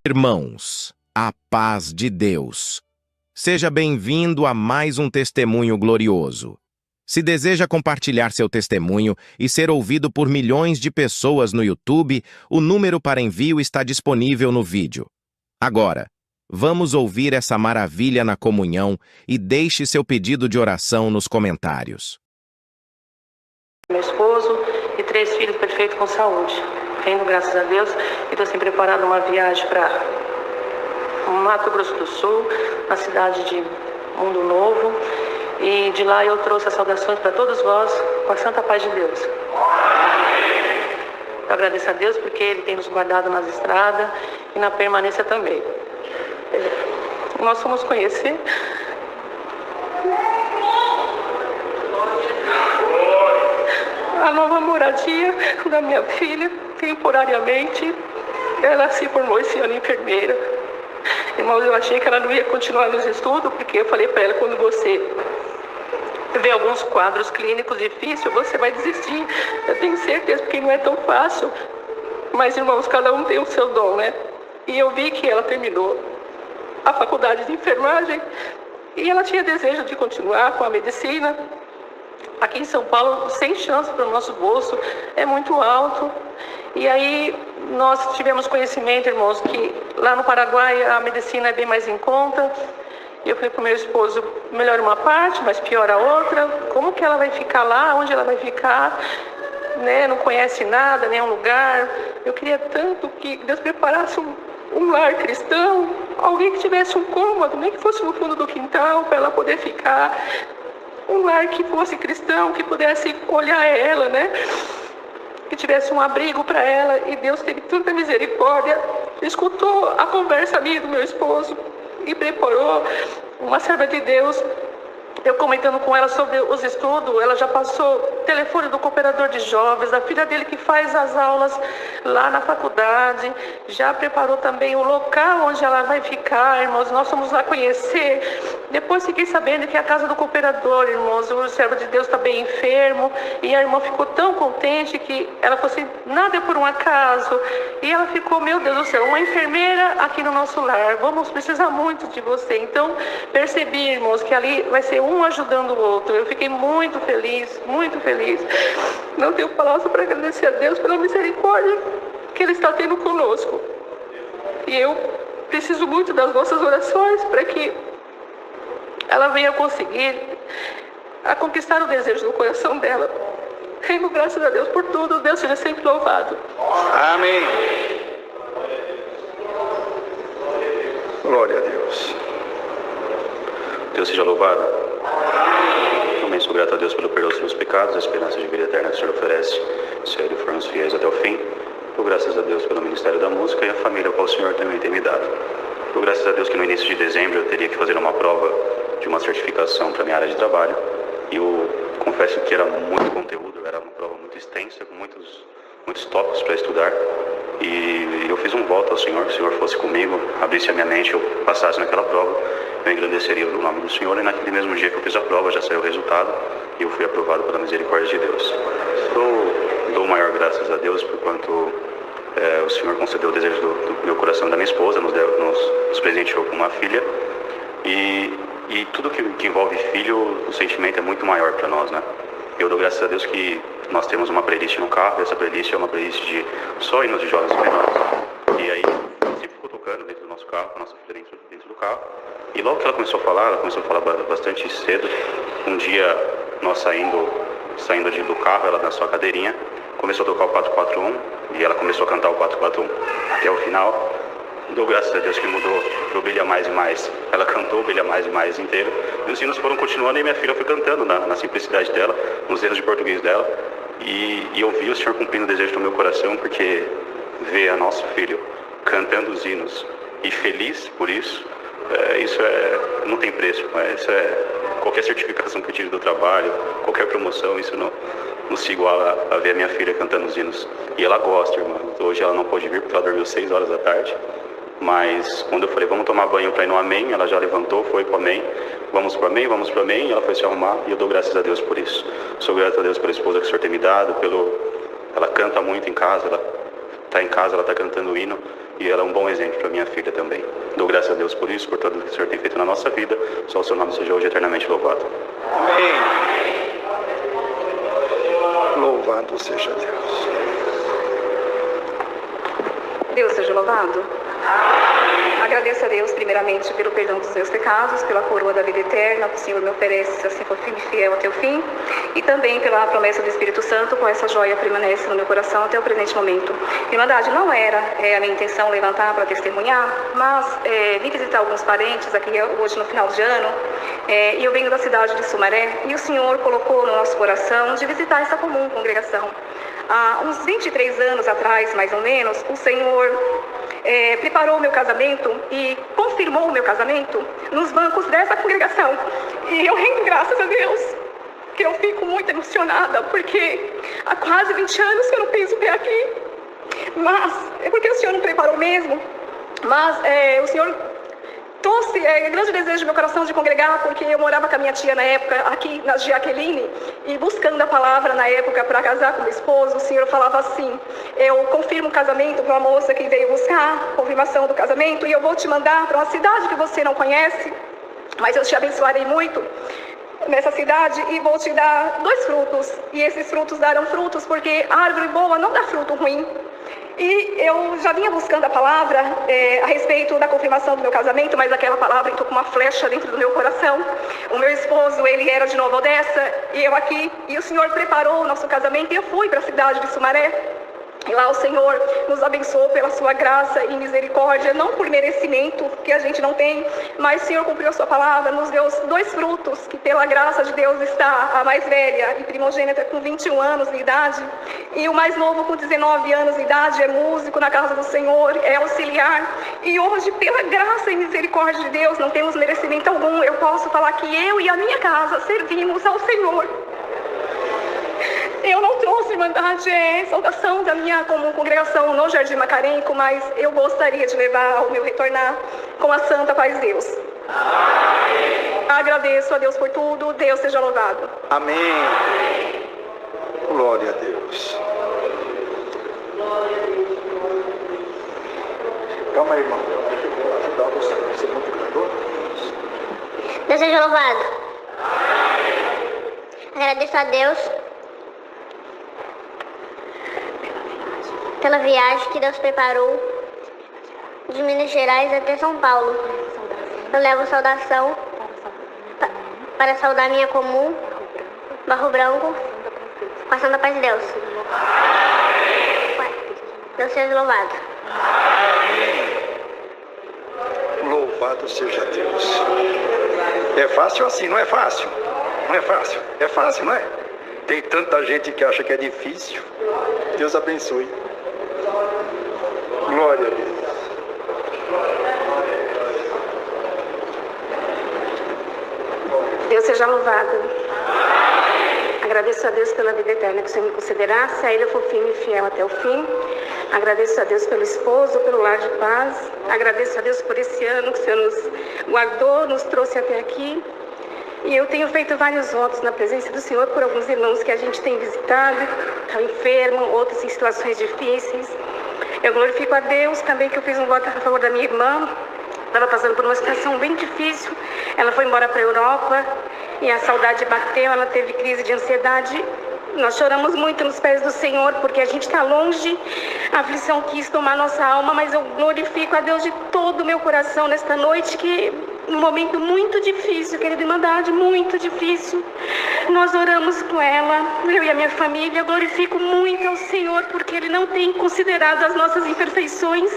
Irmãos, a paz de Deus. Seja bem-vindo a mais um testemunho glorioso. Se deseja compartilhar seu testemunho e ser ouvido por milhões de pessoas no YouTube, o número para envio está disponível no vídeo. Agora, vamos ouvir essa maravilha na comunhão e deixe seu pedido de oração nos comentários. Meu esposo e 3 filhos perfeitos com saúde. Rendo, graças a Deus, e estou sem preparado uma viagem para Mato Grosso do Sul, na cidade de Mundo Novo. E de lá eu trouxe as saudações para todos vós, com a santa paz de Deus. Eu agradeço a Deus porque Ele tem nos guardado nas estradas e na permanência também. Nós fomos conhecer a nova moradia da minha filha, temporariamente. Ela se formou esse ano enfermeira. Irmãos, eu achei que ela não ia continuar nos estudos, porque eu falei para ela, quando você vê alguns quadros clínicos difíceis, você vai desistir. Eu tenho certeza, porque não é tão fácil. Mas, irmãos, cada um tem o seu dom, né? E eu vi que ela terminou a faculdade de enfermagem e ela tinha desejo de continuar com a medicina. Aqui em São Paulo, sem chance para o nosso bolso, é muito alto. E aí nós tivemos conhecimento, irmãos, que lá no Paraguai a medicina é bem mais em conta. E eu falei para o meu esposo, melhor uma parte, mas pior a outra. Como que ela vai ficar lá? Onde ela vai ficar? Né? Não conhece nada, nenhum lugar. Eu queria tanto que Deus preparasse um lar cristão, alguém que tivesse um cômodo, nem que fosse no fundo do quintal, para ela poder ficar. Um lar que fosse cristão, que pudesse olhar ela, né? Que tivesse um abrigo para ela. E Deus teve tanta misericórdia, escutou a conversa minha do meu esposo e preparou uma serva de Deus. Eu comentando com ela sobre os estudos, ela já passou telefone do cooperador de jovens, a filha dele que faz as aulas lá na faculdade, já preparou também o local onde ela vai ficar, irmãos. Nós fomos lá conhecer. Depois fiquei sabendo que a casa do cooperador, irmãos, o servo de Deus está bem enfermo, e a irmã ficou tão contente que ela falou assim, nada é por um acaso. E ela ficou, meu Deus do céu, uma enfermeira aqui no nosso lar, vamos precisar muito de você. Então percebi, irmãos, que ali vai ser um ajudando o outro. Eu fiquei muito feliz, muito feliz. Não tenho palavras para agradecer a Deus pela misericórdia que Ele está tendo conosco. E eu preciso muito das vossas orações para que ela venha conseguir a conquistar o desejo do coração dela. Rendo graças a Deus por tudo. Deus seja sempre louvado. Amém. Glória a Deus. Deus seja louvado. Também sou grato a Deus pelo perdão dos meus pecados, a esperança de vida eterna que o Senhor oferece, se Ele formos fiéis até o fim. Dou graças a Deus pelo ministério da música e a família qual o Senhor também tem me dado. Dou graças a Deus que no início de dezembro eu teria que fazer uma prova de uma certificação para minha área de trabalho. E eu confesso que era muito conteúdo, era uma prova muito extensa, com muitos tópicos para estudar. E eu fiz um voto ao Senhor, que o Senhor fosse comigo, abrisse a minha mente, eu passasse naquela prova, eu engrandeceria o nome do Senhor. E naquele mesmo dia que eu fiz a prova, já saiu o resultado e eu fui aprovado pela misericórdia de Deus. Dou maior graças a Deus por quanto o Senhor concedeu o desejo do meu coração e da minha esposa, nos presenteou com uma filha. E tudo que envolve filho, o sentimento é muito maior para nós, né? Eu dou graças a Deus que nós temos uma playlist no carro, e essa playlist é uma playlist de só hinos de jovens menores. E aí, sempre ficou tocando dentro do nosso carro, com a nossa filha dentro do carro. E logo que ela começou a falar bastante cedo. Um dia, nós saindo do carro, ela na sua cadeirinha, começou a tocar o 441, e ela começou a cantar o 441 até o final. Dou graças a Deus que mudou pro Brilha Mais e Mais. Ela cantou Brilha Mais e Mais inteiro. E os hinos foram continuando e minha filha foi cantando na simplicidade dela, nos hinos de português dela. E eu vi o Senhor cumprindo o desejo do meu coração, porque ver a nosso filho cantando os hinos e feliz por isso, não tem preço. Isso qualquer certificação que eu tive do trabalho, qualquer promoção, isso não se iguala a ver a minha filha cantando os hinos. E ela gosta, irmã. Hoje ela não pôde vir porque ela dormiu 6 horas da tarde. Mas quando eu falei, vamos tomar banho para ir no Amém, ela já levantou, foi para o Amém. Vamos para o Amém, e ela foi se arrumar. E eu dou graças a Deus por isso. Sou grato a Deus pela esposa que o Senhor tem me dado, ela canta muito em casa, ela está em casa, ela está cantando o hino, e ela é um bom exemplo para minha filha também. Dou graças a Deus por isso, por tudo que o Senhor tem feito na nossa vida. Só o seu nome seja hoje eternamente louvado. Amém. Louvado seja Deus. Deus seja louvado. Agradeço a Deus primeiramente pelo perdão dos meus pecados, pela coroa da vida eterna que o Senhor me oferece se assim for firme e fiel até o fim, e também pela promessa do Espírito Santo, com essa joia permanece no meu coração até o presente momento. Irmandade, não era a minha intenção levantar para testemunhar, mas vim visitar alguns parentes aqui hoje no final de ano, e eu venho da cidade de Sumaré, e o Senhor colocou no nosso coração de visitar essa comum congregação. Há uns 23 anos atrás, mais ou menos, o Senhor preparou o meu casamento e confirmou o meu casamento nos bancos dessa congregação. E eu rendo graças a Deus, que eu fico muito emocionada, porque há quase 20 anos que eu não piso o pé aqui. Mas, é porque o Senhor não preparou mesmo, mas o Senhor trouxe grande desejo no meu coração de congregar, porque eu morava com a minha tia na época, aqui na Jaqueline, e buscando a palavra na época para casar com meu esposo, o Senhor falava assim: eu confirmo o casamento para uma moça que veio buscar confirmação do casamento, e eu vou te mandar para uma cidade que você não conhece, mas eu te abençoarei muito nessa cidade e vou te dar 2 frutos, e esses frutos darão frutos, porque a árvore boa não dá fruto ruim. E eu já vinha buscando a palavra a respeito da confirmação do meu casamento, mas aquela palavra entrou com uma flecha dentro do meu coração. O meu esposo, ele era de Nova Odessa, e eu aqui, e o Senhor preparou o nosso casamento, e eu fui para a cidade de Sumaré. E lá o Senhor nos abençoou pela sua graça e misericórdia, não por merecimento, que a gente não tem, mas o Senhor cumpriu a sua palavra, nos deu 2 frutos, que pela graça de Deus está a mais velha e primogênita com 21 anos de idade, e o mais novo com 19 anos de idade, é músico na casa do Senhor, é auxiliar, e hoje pela graça e misericórdia de Deus, não temos merecimento algum, eu posso falar que eu e a minha casa servimos ao Senhor. Eu não trouxe, irmandade, saudação da minha congregação no Jardim Macarenco, mas eu gostaria de levar ao meu retornar com a santa paz de Deus. Amém. Agradeço a Deus por tudo, Deus seja louvado. Amém. Glória a Deus. Calma aí, irmão. Deus seja louvado. Agradeço a Deus pela viagem que Deus preparou de Minas Gerais até São Paulo. Eu levo saudação para saudar minha comum, Barro Branco, com a santa paz de Deus. Deus seja louvado. Louvado seja Deus. É fácil assim, não é fácil? Não é fácil? É fácil, não é? Tem tanta gente que acha que é difícil. Deus abençoe. Glória a Deus. Deus seja louvado. Agradeço a Deus pela vida eterna que o Senhor me considerasse, a Ele eu for firme e fiel até o fim. Agradeço a Deus pelo esposo, pelo lar de paz. Agradeço a Deus por esse ano que o Senhor nos guardou, nos trouxe até aqui. E eu tenho feito vários votos na presença do Senhor por alguns irmãos que a gente tem visitado, estão enfermos, outros em situações difíceis. Eu glorifico a Deus também que eu fiz um voto a favor da minha irmã. Estava passando por uma situação bem difícil. Ela foi embora para a Europa e a saudade bateu, ela teve crise de ansiedade. Nós choramos muito nos pés do Senhor, porque a gente está longe, a aflição quis tomar nossa alma, mas eu glorifico a Deus de todo o meu coração nesta noite, que num momento muito difícil, querida irmandade, muito difícil, nós oramos com ela, eu e a minha família. Eu glorifico muito ao Senhor, porque Ele não tem considerado as nossas imperfeições.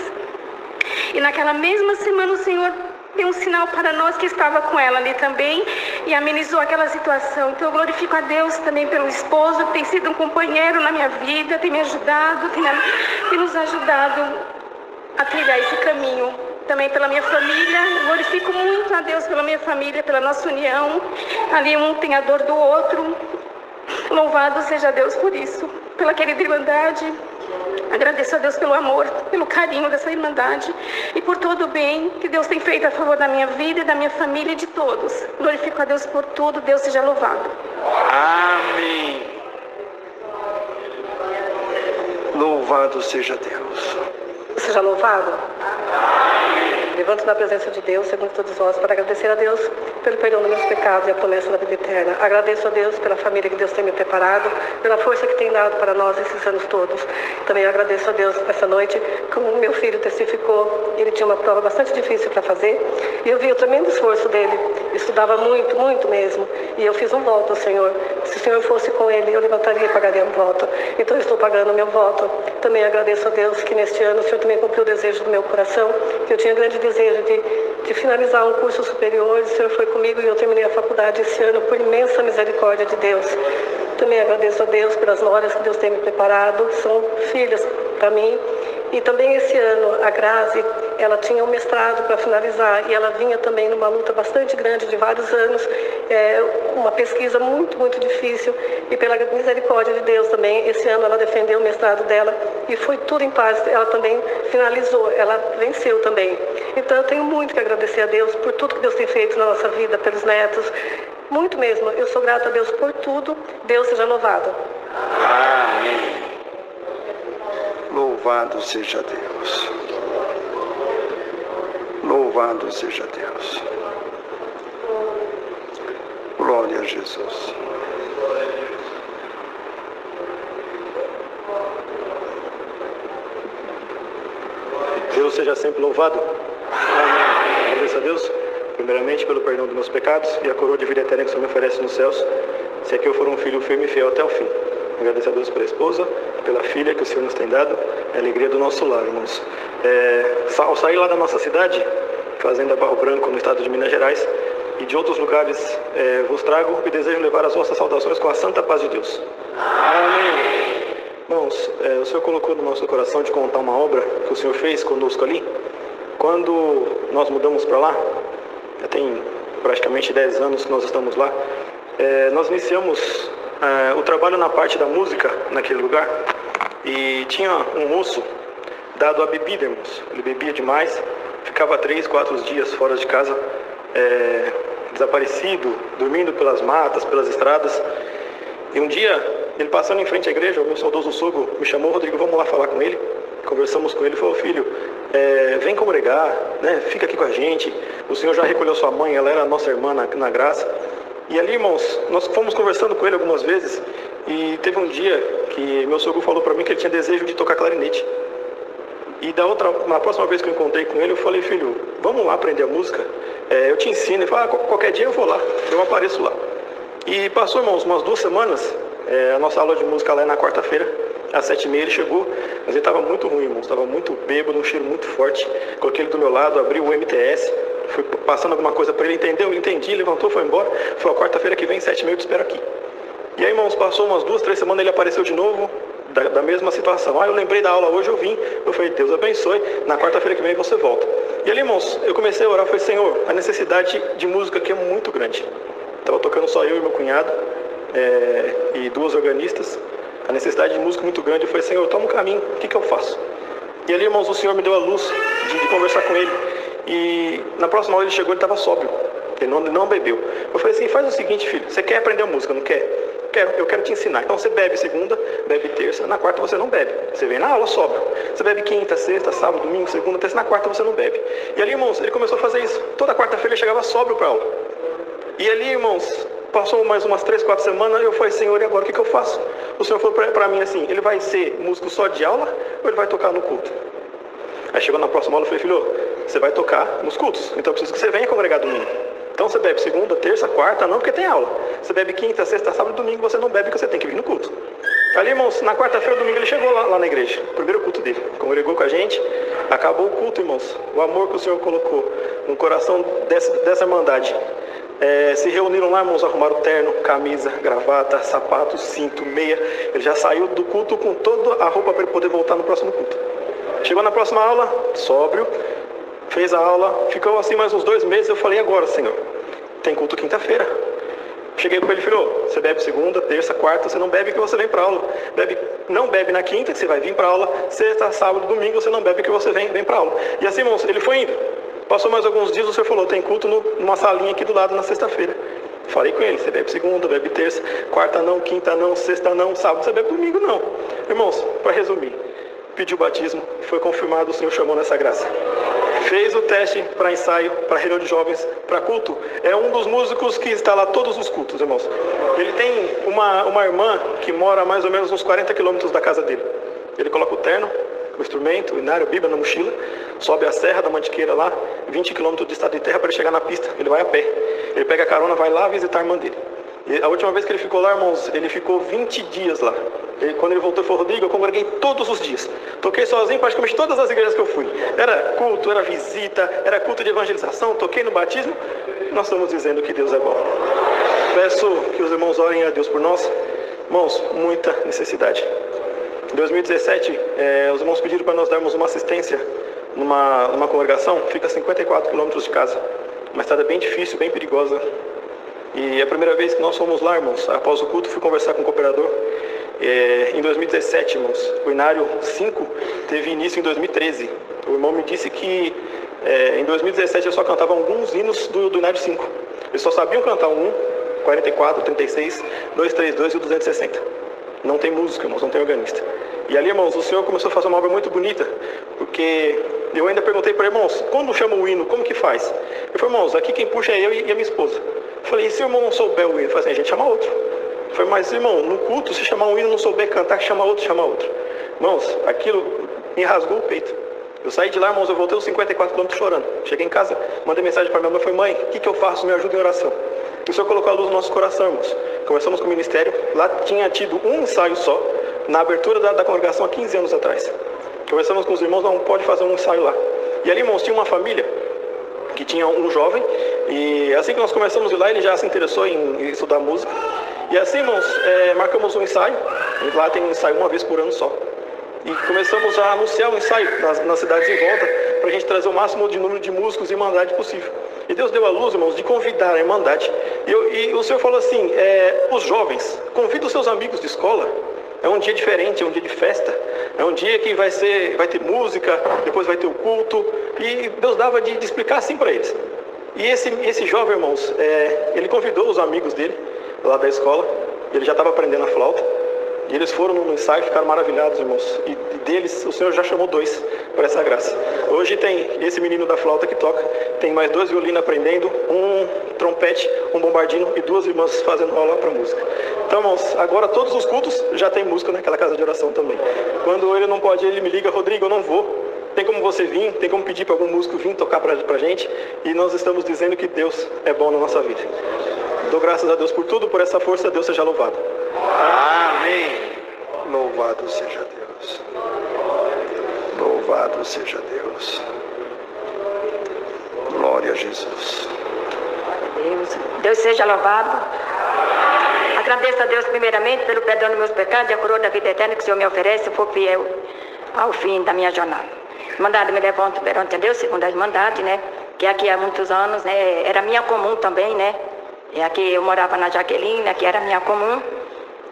E naquela mesma semana o Senhor deu um sinal para nós que estava com ela ali também e amenizou aquela situação. Então eu glorifico a Deus também pelo esposo, que tem sido um companheiro na minha vida, tem me ajudado, tem nos ajudado a trilhar esse caminho. Também pela minha família, eu glorifico muito a Deus pela minha família, pela nossa união. Ali um tem a dor do outro. Louvado seja Deus por isso, pela querida irmandade. Agradeço a Deus pelo amor, pelo carinho dessa irmandade e por todo o bem que Deus tem feito a favor da minha vida e da minha família e de todos. Glorifico a Deus por tudo, Deus seja louvado. Amém. Louvado seja Deus. Seja louvado. Levanto na presença de Deus, segundo todos nós, para agradecer a Deus pelo perdão dos meus pecados e a promessa da vida eterna. Agradeço a Deus pela família que Deus tem me preparado, pela força que tem dado para nós esses anos todos. Também agradeço a Deus essa noite, como meu filho testificou, ele tinha uma prova bastante difícil para fazer, e eu vi o tremendo esforço dele, estudava muito, muito mesmo, e eu fiz um voto ao Senhor. Se o Senhor fosse com ele, eu levantaria e pagaria um voto. Então eu estou pagando o meu voto. Também agradeço a Deus que neste ano o Senhor também cumpriu o desejo do meu coração, que eu tinha grande desejo de finalizar um curso superior. O Senhor foi comigo e eu terminei a faculdade esse ano por imensa misericórdia de Deus. Também agradeço a Deus pelas noras que Deus tem me preparado, são filhas para mim. E também esse ano a Grazi, ela tinha um mestrado para finalizar e ela vinha também numa luta bastante grande de vários anos, uma pesquisa muito, muito difícil, e pela misericórdia de Deus também, esse ano ela defendeu o mestrado dela e foi tudo em paz. Ela também finalizou, ela venceu também. Então eu tenho muito que agradecer a Deus por tudo que Deus tem feito na nossa vida, pelos netos, muito mesmo. Eu sou grata a Deus por tudo. Deus seja louvado. Amém. Louvado seja Deus. Louvado seja Deus. Glória a Jesus. Deus seja sempre louvado. Amém. Agradeço a Deus, primeiramente, pelo perdão dos meus pecados e a coroa de vida eterna que o Senhor me oferece nos céus, se é que eu for um filho firme e fiel até o fim. Agradeço a Deus pela esposa, pela filha que o Senhor nos tem dado, a alegria do nosso lar, irmãos. Ao sair lá da nossa cidade, fazenda Barro Branco, no estado de Minas Gerais, e de outros lugares, vos trago e desejo levar as vossas saudações com a santa paz de Deus. Amém. Irmãos, o Senhor colocou no nosso coração de contar uma obra que o Senhor fez conosco ali. Quando nós mudamos para lá, já tem praticamente 10 anos que nós estamos lá, nós iniciamos o trabalho na parte da música naquele lugar, e tinha um moço dado a bebida, irmãos. Ele bebia demais, ficava 3, 4 dias fora de casa, desaparecido, dormindo pelas matas, pelas estradas. E um dia, ele passando em frente à igreja, o meu saudoso sogro me chamou: Rodrigo, vamos lá falar com ele. Conversamos com ele, falou: filho, vem congregar, né? Fica aqui com a gente. O Senhor já recolheu sua mãe, ela era nossa irmã na graça. E ali, irmãos, nós fomos conversando com ele algumas vezes, e teve um dia que meu sogro falou para mim que ele tinha desejo de tocar clarinete. E na próxima vez que eu encontrei com ele, eu falei: filho, vamos lá aprender a música? Eu te ensino. Ele falou: qualquer dia eu vou lá, eu apareço lá. E passou, irmãos, umas 2 semanas, a nossa aula de música lá é na quarta-feira, às 7h30 ele chegou, mas ele estava muito ruim, irmãos, estava muito bêbado, um cheiro muito forte. Coloquei ele do meu lado, abri o MTS, fui passando alguma coisa para ele, entendeu? Ele entendi, levantou, foi embora. Falou: quarta-feira que vem, 7h30 eu te espero aqui. E aí, irmãos, passou umas 2, 3 semanas, ele apareceu de novo, da mesma situação. Eu lembrei da aula hoje, eu vim. Eu falei: Deus abençoe, na quarta-feira que vem você volta. E ali, irmãos, eu comecei a orar, falei: Senhor, a necessidade de música aqui é muito grande. Estava tocando só eu e meu cunhado, e 2 organistas. A necessidade de música muito grande. Eu falei: Senhor, toma um caminho, o que eu faço? E ali, irmãos, o Senhor me deu a luz de conversar com ele. E na próxima hora ele chegou, ele estava sóbrio, ele não bebeu. Eu falei assim: faz o seguinte, filho, você quer aprender música, não quer? Eu quero te ensinar. Então você bebe segunda, bebe terça, na quarta você não bebe. Você vem na aula sóbrio. Você bebe quinta, sexta, sábado, domingo, segunda, terça, na quarta você não bebe. E ali, irmãos, ele começou a fazer isso. Toda quarta-feira ele chegava sóbrio para aula. E ali, irmãos, passou mais umas 3, 4 semanas, eu falei: Senhor, e agora o que eu faço? O Senhor falou para mim assim: ele vai ser músico só de aula ou ele vai tocar no culto? Aí chegou na próxima aula, eu falei: filho, você vai tocar nos cultos, então eu preciso que você venha congregar domingo. Então você bebe segunda, terça, quarta, não, porque tem aula. Você bebe quinta, sexta, sábado, domingo, você não bebe porque você tem que vir no culto. Ali, irmãos, na quarta-feira, domingo, ele chegou lá na igreja, primeiro culto dele, congregou com a gente, acabou o culto, irmãos. O amor que o Senhor colocou no coração dessa irmandade. Se reuniram lá, irmãos, arrumaram terno, camisa, gravata, sapato, cinto, meia. Ele já saiu do culto com toda a roupa para ele poder voltar no próximo culto. Chegou na próxima aula, sóbrio, fez a aula, ficou assim mais uns 2 meses. Eu falei: agora, Senhor, tem culto quinta-feira. Cheguei com ele: filho, você bebe segunda, terça, quarta, você não bebe que você vem para aula. Não bebe na quinta, que você vai vir para aula. Sexta, sábado, domingo, você não bebe que você vem para aula. E assim, irmãos, ele foi indo. Passou mais alguns dias, o Senhor falou: tem culto numa salinha aqui do lado na sexta-feira. Falei com ele: você bebe segunda, bebe terça, quarta não, quinta não, sexta não, sábado você bebe domingo não. Irmãos, para resumir, pediu batismo, foi confirmado, o Senhor chamou nessa graça. Fez o teste para ensaio, para reunião de jovens, para culto. É um dos músicos que está lá todos os cultos, irmãos. Ele tem uma irmã que mora a mais ou menos uns 40 quilômetros da casa dele. Ele coloca o terno, o instrumento, o inário, a Bíblia na mochila, sobe a Serra da Mantiqueira lá, 20 quilômetros de estado de terra para ele chegar na pista. Ele vai a pé. Ele pega a carona, vai lá visitar a irmã dele. E a última vez que ele ficou lá, irmãos, ele ficou 20 dias lá. Quando ele voltou, ele falou: Rodrigo, eu congreguei todos os dias. Toquei sozinho praticamente todas as igrejas que eu fui. Era culto, era visita, era culto de evangelização, toquei no batismo. Nós estamos dizendo que Deus é bom. Peço que os irmãos orem a Deus por nós. Irmãos, muita necessidade. Em 2017, os irmãos pediram para nós darmos uma assistência numa congregação. Fica a 54 quilômetros de casa. Uma estrada bem difícil, bem perigosa. E a primeira vez que nós fomos lá, irmãos, após o culto, fui conversar com o cooperador. Em 2017, irmãos, o Inário 5 teve início em 2013. O irmão me disse que em 2017 eu só cantava alguns hinos do Inário 5. Eles só sabiam cantar 44, 36, 232 e o 260. Não tem música, irmãos, não tem organista. E ali, irmãos, o Senhor começou a fazer uma obra muito bonita, porque eu ainda perguntei para irmãos, quando chama o hino, como que faz? Eu falei: irmãos, aqui quem puxa é eu e a minha esposa. Eu falei: e se o irmão não souber o hino? Eu falei assim: a gente chama outro. Eu falei: mas irmão, no culto, se chamar um hino e não souber cantar, chama outro, chama outro. Irmãos, aquilo me rasgou o peito. Eu saí de lá, irmãos, eu voltei os 54 quilômetros chorando. Cheguei em casa, mandei mensagem para minha mãe, falei: mãe, o que eu faço? Me ajuda em oração. E o Senhor colocou a luz no nosso coração, irmãos. Conversamos com o ministério, lá tinha tido um ensaio só, na abertura da congregação há 15 anos atrás. Conversamos com os irmãos: não pode fazer um ensaio lá. E ali, irmãos, tinha uma família que tinha um jovem, e assim que nós começamos a ir lá, ele já se interessou em estudar música. E assim, irmãos, marcamos um ensaio. Lá tem um ensaio uma vez por ano só. E começamos a anunciar o ensaio nas cidades em volta, para a gente trazer o máximo de número de músicos e irmandade possível. E Deus deu a luz, irmãos, de convidar a irmandade. E o Senhor falou assim: os jovens, convida os seus amigos de escola. É um dia diferente, é um dia de festa. É um dia que vai ter música, depois vai ter o culto. E Deus dava de explicar assim para eles. E esse jovem, irmãos, ele convidou os amigos dele, lá da escola. Ele já estava aprendendo a flauta. E eles foram no ensaio, ficaram maravilhados, irmãos. E deles, o Senhor já chamou 2 para essa graça. Hoje tem esse menino da flauta que toca, tem mais 2 violinos aprendendo, um trompete, um bombardino e 2 irmãs fazendo aula para música. Então, irmãos, agora todos os cultos já tem música naquela casa de oração também. Quando ele não pode, ele me liga: Rodrigo, eu não vou. Tem como você vir, tem como pedir para algum músico vir tocar para a gente. E nós estamos dizendo que Deus é bom na nossa vida. Dou graças a Deus por tudo, por essa força, Deus seja louvado. Amém. Louvado seja Deus. Louvado seja Deus. Glória a Jesus. Deus seja louvado. Agradeço a Deus primeiramente pelo perdão dos meus pecados e a coroa da vida eterna que o Senhor me oferece, se for fiel ao fim da minha jornada. Irmandade, me levanto perante a Deus, segundo a Irmandade, né? Que aqui há muitos anos, né? Era minha comum também, né? E aqui eu morava na Jaqueline, aqui era minha comum.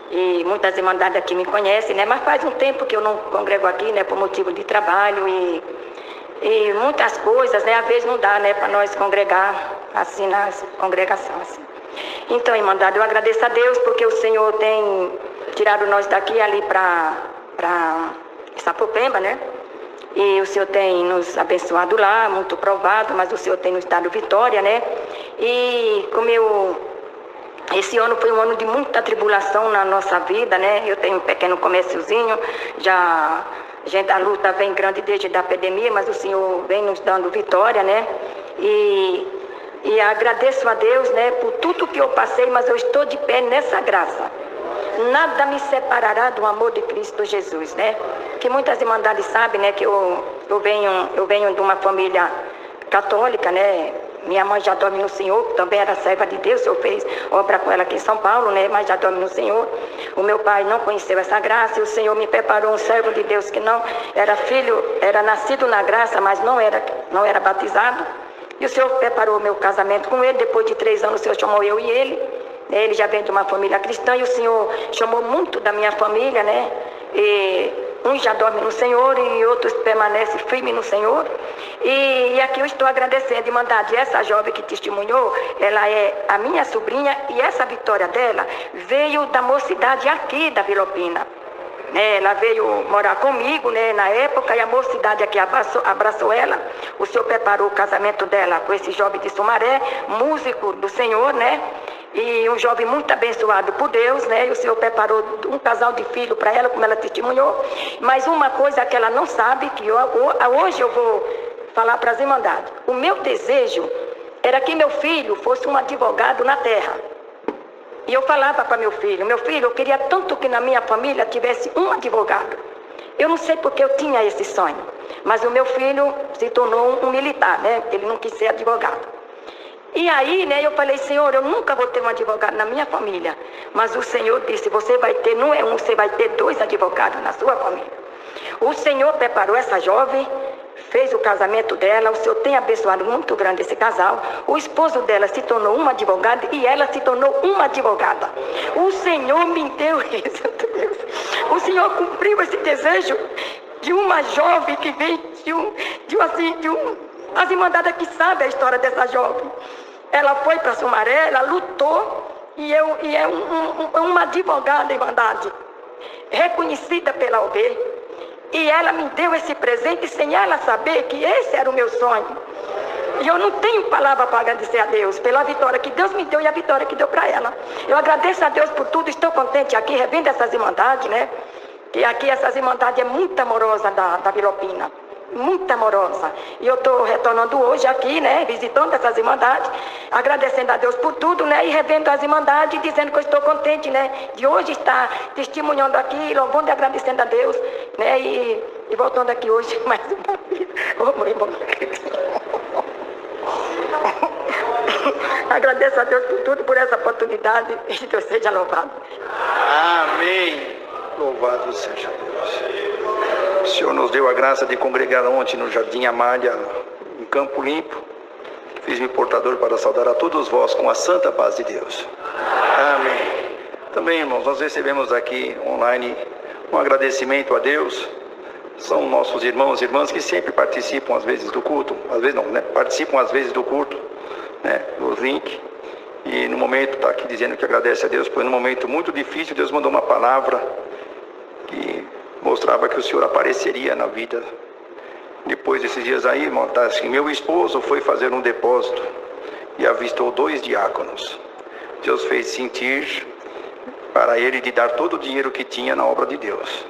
E muitas irmandades aqui me conhecem, né? Mas faz um tempo que eu não congrego aqui, né? Por motivo de trabalho e muitas coisas, né? Às vezes não dá, né? Para nós congregar assim nas congregações. Assim. Então, irmandade, eu agradeço a Deus porque o Senhor tem tirado nós daqui ali para Sapopemba, né? E o Senhor tem nos abençoado lá, muito provado, mas o Senhor tem nos dado vitória, né? E como esse ano foi um ano de muita tribulação na nossa vida, né? Eu tenho um pequeno comérciozinho, a luta vem grande desde a pandemia, mas o Senhor vem nos dando vitória, né? E agradeço a Deus, né, por tudo que eu passei, mas eu estou de pé nessa graça. Nada me separará do amor de Cristo Jesus, né? Que muitas irmandades sabem, né, que eu venho de uma família católica, né? Minha mãe já dorme no Senhor, também era serva de Deus, eu fiz obra com ela aqui em São Paulo, né? Mas já dorme no Senhor. O meu pai não conheceu essa graça e o Senhor me preparou um servo de Deus que não era filho, era nascido na graça, mas não era batizado. E o Senhor preparou o meu casamento com ele. Depois de 3 anos o Senhor chamou eu e ele. Ele já vem de uma família cristã e o Senhor chamou muito da minha família, né? E uns já dormem no Senhor e outros permanecem firmes no Senhor. E aqui eu estou agradecendo, irmandade, essa jovem que testemunhou, ela é a minha sobrinha e essa vitória dela veio da mocidade aqui da Vila Alpina. né? Ela veio morar comigo, né, na época, e a mocidade aqui abraçou ela. O Senhor preparou o casamento dela com esse jovem de Sumaré, músico do Senhor, né? E um jovem muito abençoado por Deus, né? E o Senhor preparou um casal de filho para ela, como ela testemunhou. Mas uma coisa que ela não sabe, que hoje eu vou falar para as irmandades. O meu desejo era que meu filho fosse um advogado na terra. E eu falava para meu filho, eu queria tanto que na minha família tivesse um advogado. Eu não sei porque eu tinha esse sonho, mas o meu filho se tornou um militar, né? Ele não quis ser advogado. E aí, né, eu falei, Senhor, eu nunca vou ter um advogado na minha família. Mas o Senhor disse, você vai ter, não é um, você vai ter 2 advogados na sua família. O Senhor preparou essa jovem, fez o casamento dela, o Senhor tem abençoado muito grande esse casal. O esposo dela se tornou um advogado e ela se tornou uma advogada. O Senhor me deu isso, Deus. O Senhor cumpriu esse desejo de uma jovem que vem as irmandadas que sabem a história dessa jovem. Ela foi para Sumaré, ela lutou e é uma advogada, irmandade, reconhecida pela OB. E ela me deu esse presente sem ela saber que esse era o meu sonho. E eu não tenho palavra para agradecer a Deus pela vitória que Deus me deu e a vitória que deu para ela. Eu agradeço a Deus por tudo, estou contente aqui, revendo essas irmandades, né? E aqui essas irmandades é muito amorosa da Vila Alpina. Muito amorosa. E eu estou retornando hoje aqui, né, visitando essas irmandades, agradecendo a Deus por tudo, né, e revendo as irmandades, dizendo que eu estou contente, né, de hoje estar testemunhando aqui, louvando e agradecendo a Deus, né, e voltando aqui hoje mais uma vez. Oh, meu irmão. Agradeço a Deus por tudo, por essa oportunidade, e Deus seja louvado. Amém. Louvado seja Deus. O Senhor nos deu a graça de congregar ontem no Jardim Amália, em Campo Limpo. Fiz-me portador para saudar a todos vós com a santa paz de Deus. Amém. Também, irmãos, nós recebemos aqui online um agradecimento a Deus. São nossos irmãos e irmãs que sempre participam às vezes do culto. Às vezes não, né? Participam às vezes do culto, né? No link. E no momento está aqui dizendo que agradece a Deus, porque num momento muito difícil Deus mandou uma palavra que mostrava que o Senhor apareceria na vida. Depois desses dias aí, irmão, tá assim, meu esposo foi fazer um depósito e avistou 2 diáconos. Deus fez sentir para ele de dar todo o dinheiro que tinha na obra de Deus.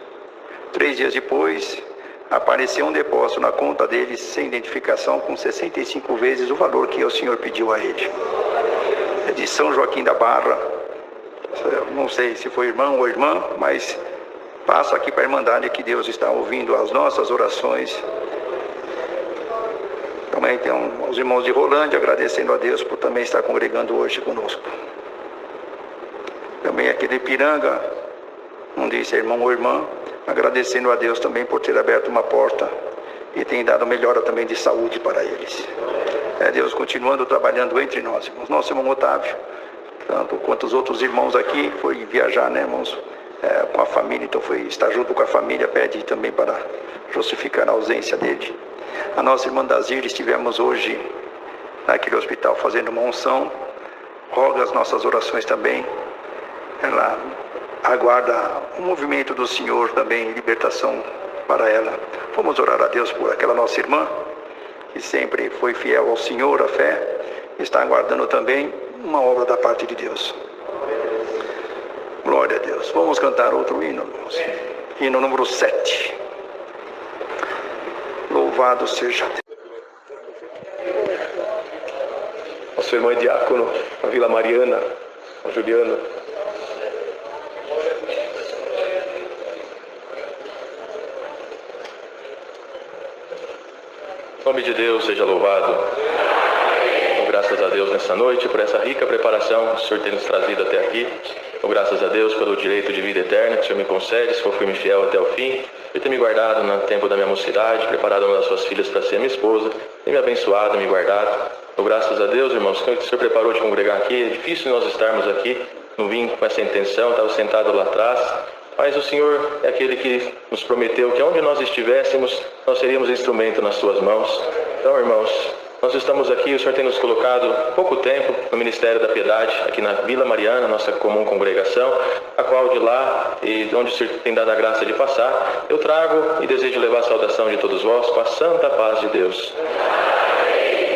3 dias depois, apareceu um depósito na conta dele sem identificação, com 65 vezes o valor que o Senhor pediu a ele. É de São Joaquim da Barra. Não sei se foi irmão ou irmã, mas passo aqui para a Irmandade que Deus está ouvindo as nossas orações. Também tem os irmãos de Rolândia agradecendo a Deus por também estar congregando hoje conosco. Também aqui de Ipiranga, não disse irmão ou irmã, agradecendo a Deus também por ter aberto uma porta e tem dado melhora também de saúde para eles. É Deus continuando trabalhando entre nós, irmãos. Nosso irmão Otávio, tanto quanto os outros irmãos aqui, foi viajar, né, irmãos? Com a família, então foi estar junto com a família, pede também para justificar a ausência dele. A nossa irmã Dazir, estivemos hoje naquele hospital fazendo uma unção, roga as nossas orações também, ela aguarda o movimento do Senhor também, libertação para ela. Vamos orar a Deus por aquela nossa irmã, que sempre foi fiel ao Senhor, à fé, está aguardando também uma obra da parte de Deus. Glória a Deus. Vamos cantar outro hino, irmãos. Hino número 7. Louvado seja Deus. Nosso irmão diácono, a Vila Mariana, a Juliana. O nome de Deus seja louvado. Graças a Deus nessa noite por essa rica preparação que o Senhor tem nos trazido até aqui. Graças a Deus pelo direito de vida eterna que o Senhor me concede, se for firme e fiel até o fim, por ter me guardado no tempo da minha mocidade, preparado uma das suas filhas para ser minha esposa, tem me abençoado, me guardado. Graças a Deus, irmãos, que o Senhor preparou de congregar aqui. É difícil nós estarmos aqui, não vim com essa intenção, estava sentado lá atrás, mas o Senhor é aquele que nos prometeu que onde nós estivéssemos, nós seríamos instrumento nas suas mãos. Então, irmãos, Nós estamos aqui, o Senhor tem nos colocado há pouco tempo no Ministério da Piedade, aqui na Vila Mariana, nossa comum congregação, a qual de lá e onde o Senhor tem dado a graça de passar, eu trago e desejo levar a saudação de todos vós com a santa paz de Deus.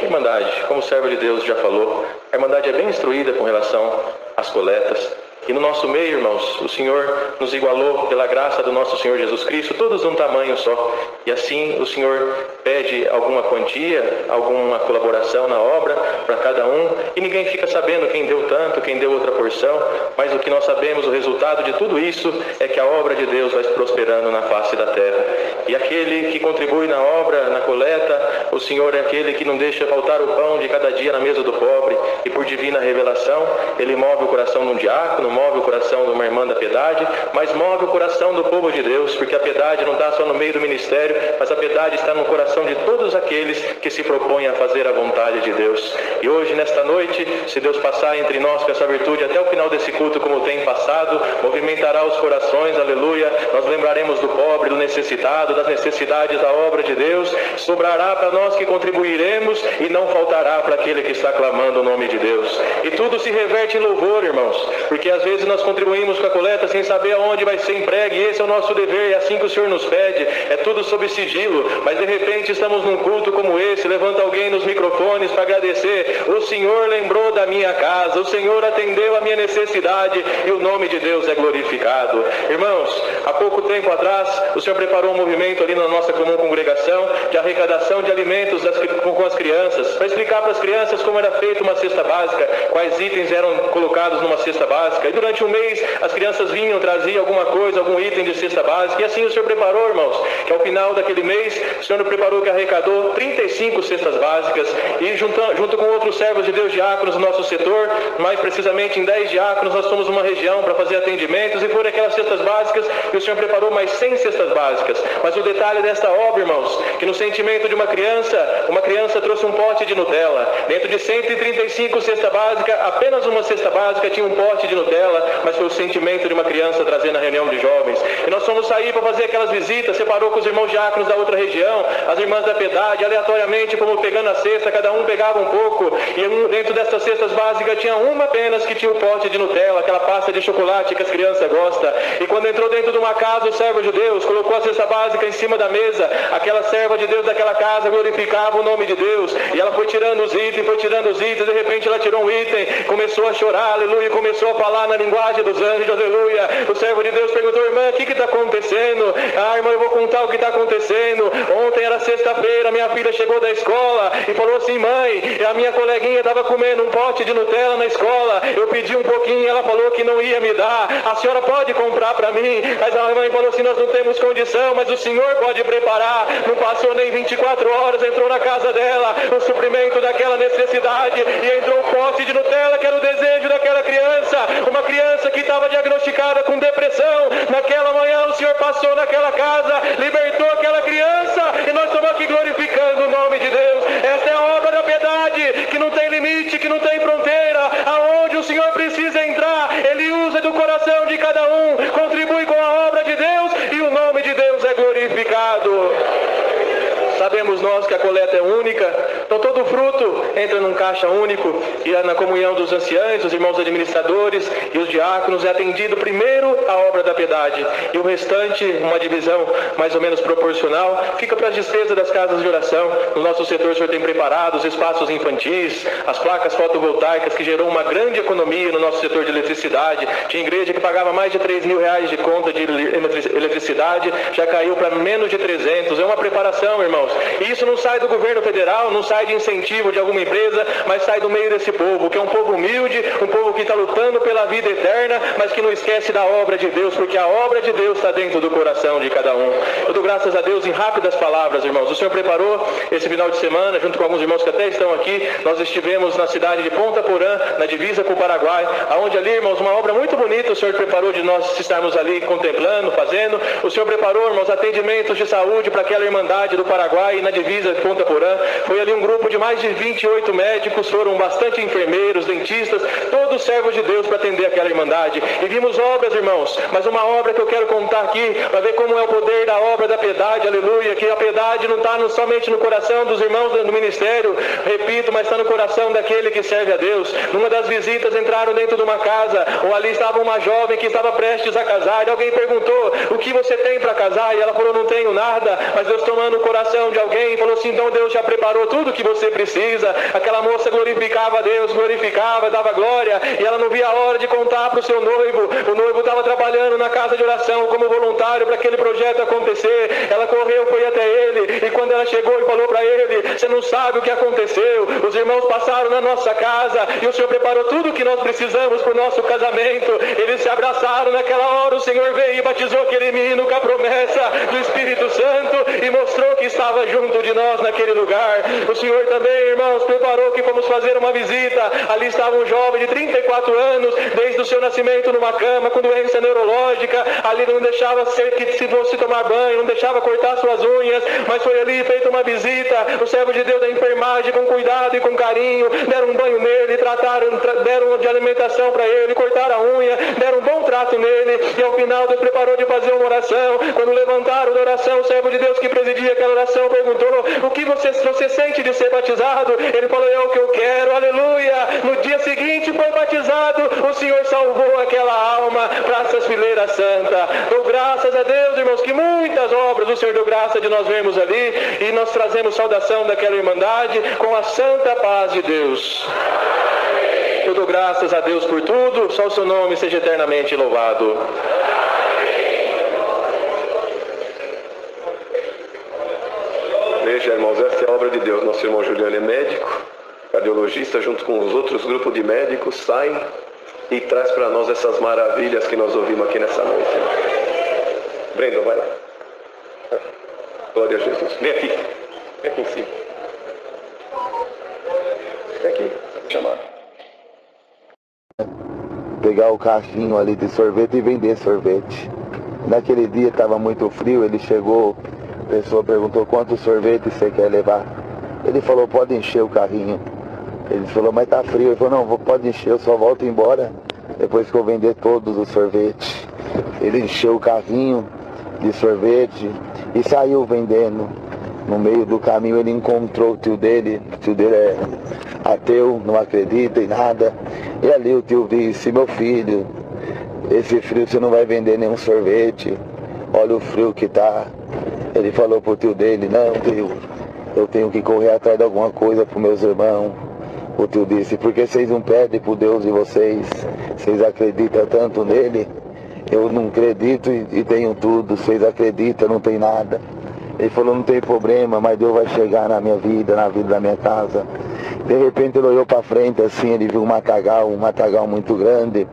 Irmandade, como o servo de Deus já falou, a Irmandade é bem instruída com relação às coletas. E no nosso meio, irmãos, o Senhor nos igualou pela graça do nosso Senhor Jesus Cristo, todos de um tamanho só. E assim o Senhor pede alguma quantia, alguma colaboração na obra para cada um. E ninguém fica sabendo quem deu tanto, quem deu outra porção. Mas o que nós sabemos, o resultado de tudo isso, é que a obra de Deus vai prosperando na face da terra. E aquele que contribui na obra, na coleta, o Senhor é aquele que não deixa faltar o pão de cada dia na mesa do pobre. E por divina revelação, Ele move o coração de um diácono, move o coração de uma irmã da piedade, mas move o coração do povo de Deus, porque a piedade não está só no meio do ministério, mas a piedade está no coração de todos aqueles que se propõem a fazer a vontade de Deus. E hoje, nesta noite, se Deus passar entre nós com essa virtude até o final desse culto, como tem passado, movimentará os corações, aleluia. Nós lembraremos do pobre, do necessitado, das necessidades da obra de Deus. Sobrará para nós que contribuiremos e não faltará para aquele que está clamando o nome de Deus. E tudo se reverte em louvor, irmãos, porque às vezes nós contribuímos com a coleta sem saber aonde vai ser empregue, e esse é o nosso dever, é assim que o Senhor nos pede, é tudo sob sigilo, mas de repente estamos num culto como esse, levanta alguém nos microfones para agradecer, o Senhor lembrou da minha casa, o Senhor atendeu a minha necessidade, e o nome de Deus é glorificado. Irmãos, há pouco tempo atrás, o Senhor preparou um movimento ali na nossa comum congregação, de arrecadação de alimentos com as crianças, para explicar para as crianças como era feita uma cesta básica, quais itens eram colocados numa cesta básica. E durante um mês as crianças vinham, traziam alguma coisa, algum item de cesta básica. E assim o Senhor preparou, irmãos, que ao final daquele mês o Senhor preparou que arrecadou 35 cestas básicas. E junto com outros servos de Deus, diáconos do nosso setor, mais precisamente em 10 diáconos, nós fomos uma região para fazer atendimentos. E foram aquelas cestas básicas e o Senhor preparou mais 100 cestas básicas. Mas o detalhe desta obra, irmãos, que no sentimento de uma criança trouxe um pote de Nutella. Dentro de 135 cestas básicas, apenas uma cesta básica tinha um pote de Nutella, mas foi o sentimento de uma criança trazendo a reunião de jovens. E nós fomos sair para fazer aquelas visitas, separou com os irmãos diáconos da outra região, as irmãs da piedade, aleatoriamente fomos pegando a cesta, cada um pegava um pouco, e dentro dessas cestas básicas tinha uma apenas que tinha o pote de Nutella, aquela pasta de chocolate que as crianças gostam. E quando entrou dentro de uma casa, o servo de Deus colocou a cesta básica em cima da mesa, aquela serva de Deus daquela casa glorificava o nome de Deus, e ela foi tirando os itens, de repente ela tirou um item, começou a chorar, aleluia, começou a falar na linguagem dos anjos, aleluia. O servo de Deus perguntou, irmã, o que está acontecendo? Ah, irmã, eu vou contar o que está acontecendo. Ontem era sexta-feira, minha filha chegou da escola e falou assim, mãe, a minha coleguinha estava comendo um pote de Nutella na escola, eu pedi um pouquinho, ela falou que não ia me dar, a senhora pode comprar para mim? Mas a mãe falou assim, nós não temos condição, mas o senhor pode preparar. Não passou nem 24 horas, entrou na casa dela o suprimento daquela necessidade, e entrou um pote de Nutella, que era o desejo daquela criança, uma criança que estava diagnosticada com depressão. Naquela manhã o Senhor passou naquela casa, libertou aquela criança, e nós estamos aqui glorificando o nome de Deus. Esta é a obra da piedade, que não tem limite, que não tem fronteira. Aonde o Senhor precisa entrar, Ele usa do coração de cada um, contribui com a obra de Deus, e o nome de Deus é glorificado. Sabemos nós que a coleta é única, então todo fruto entra num caixa único, e na comunhão dos anciãos, os irmãos administradores e os diáconos é atendido primeiro a obra da piedade, e o restante, uma divisão mais ou menos proporcional, fica para as despesas das casas de oração. No nosso setor o Senhor tem preparado os espaços infantis, as placas fotovoltaicas, que gerou uma grande economia no nosso setor de eletricidade. Tinha igreja que pagava mais de 3 mil reais de conta de eletricidade, já caiu para menos de 300. É uma preparação, irmãos. E isso não sai do governo federal, não sai de incentivo de alguma empresa, mas sai do meio desse povo, que é um povo humilde, um povo que está lutando pela vida eterna, mas que não esquece da obra de Deus, porque a obra de Deus está dentro do coração de cada um. Eu dou graças a Deus em rápidas palavras, irmãos. O Senhor preparou esse final de semana, junto com alguns irmãos que até estão aqui, nós estivemos na cidade de Ponta Porã, na divisa com o Paraguai, aonde ali, irmãos, uma obra muito bonita o Senhor preparou de nós estarmos ali contemplando, fazendo. O Senhor preparou, irmãos, atendimentos de saúde para aquela irmandade do Paraguai, e na divisa igreja de Ponta Porã. Foi ali um grupo de mais de 28 médicos, foram bastante enfermeiros, dentistas, todos servos de Deus para atender aquela irmandade. E vimos obras, irmãos, mas uma obra que eu quero contar aqui, para ver como é o poder da obra da piedade, aleluia, que a piedade não está somente no coração dos irmãos do ministério, repito, mas está no coração daquele que serve a Deus. Numa das visitas entraram dentro de uma casa, ou ali estava uma jovem que estava prestes a casar, e alguém perguntou, o que você tem para casar? E ela falou, não tenho nada, mas Deus tomando o coração de alguém, falou assim, então Deus já preparou tudo o que você precisa. Aquela moça glorificava a Deus, glorificava, dava glória, e ela não via a hora de contar para o seu noivo. O noivo estava trabalhando na casa de oração como voluntário para aquele projeto acontecer. Ela correu, foi até ele, e quando ela chegou e falou para ele, você não sabe o que aconteceu, os irmãos passaram na nossa casa, e o Senhor preparou tudo o que nós precisamos para o nosso casamento. Eles se abraçaram, naquela hora o Senhor veio e batizou aquele menino com a promessa do Espírito Santo, e mostrou que estava junto de nós naquele lugar. O Senhor também, irmãos, preparou que fomos fazer uma visita. Ali estava um jovem de 34 anos, desde o seu nascimento numa cama, com doença neurológica. Ali não deixava ser que se fosse tomar banho, não deixava cortar suas unhas, mas foi ali feita uma visita. O servo de Deus da enfermagem, com cuidado e com carinho, deram um banho nele, deram de alimentação para ele, cortaram a unha, deram um bom trato nele, e ao final Deus preparou de fazer uma oração. Quando levantaram da oração, o servo de Deus que presidia aquela oração perguntou, o que você sente de ser batizado? Ele falou, é o que eu quero, aleluia. No dia seguinte foi batizado, o Senhor salvou aquela alma para essas fileiras santas. Dou graças a Deus, irmãos, que muitas obras o Senhor deu graça de nós vermos ali, e nós trazemos saudação daquela irmandade com a santa paz de Deus. Eu dou graças a Deus por tudo, só o seu nome seja eternamente louvado. Veja, irmãos, essa é a obra de Deus. Nosso irmão Juliano é médico, cardiologista, junto com os outros grupos de médicos, sai e traz para nós essas maravilhas que nós ouvimos aqui nessa noite. Brandon, vai lá. Glória a Jesus. Vem aqui. Vem aqui em cima. Vem aqui. Chamar. Pegar o carrinho ali de sorvete e vender sorvete. Naquele dia estava muito frio, ele chegou, a pessoa perguntou quanto sorvete você quer levar. Ele falou, pode encher o carrinho. Ele falou, mas tá frio. Ele falou, não, pode encher, eu só volto embora depois que eu vender todos os sorvetes. Ele encheu o carrinho de sorvete e saiu vendendo. No meio do caminho ele encontrou o tio dele é ateu, não acredita em nada. E ali o tio disse, meu filho, esse frio você não vai vender nenhum sorvete, olha o frio que tá. Ele falou pro tio dele, não tio, eu tenho que correr atrás de alguma coisa pros meus irmãos. O tio disse, por que vocês não pedem pro Deus de vocês? Vocês acreditam tanto nele? Eu não acredito e tenho tudo, vocês acreditam, não tem nada. Ele falou, não tem problema, mas Deus vai chegar na minha vida, na vida da minha casa. De repente ele olhou para frente assim, ele viu um matagal muito grande.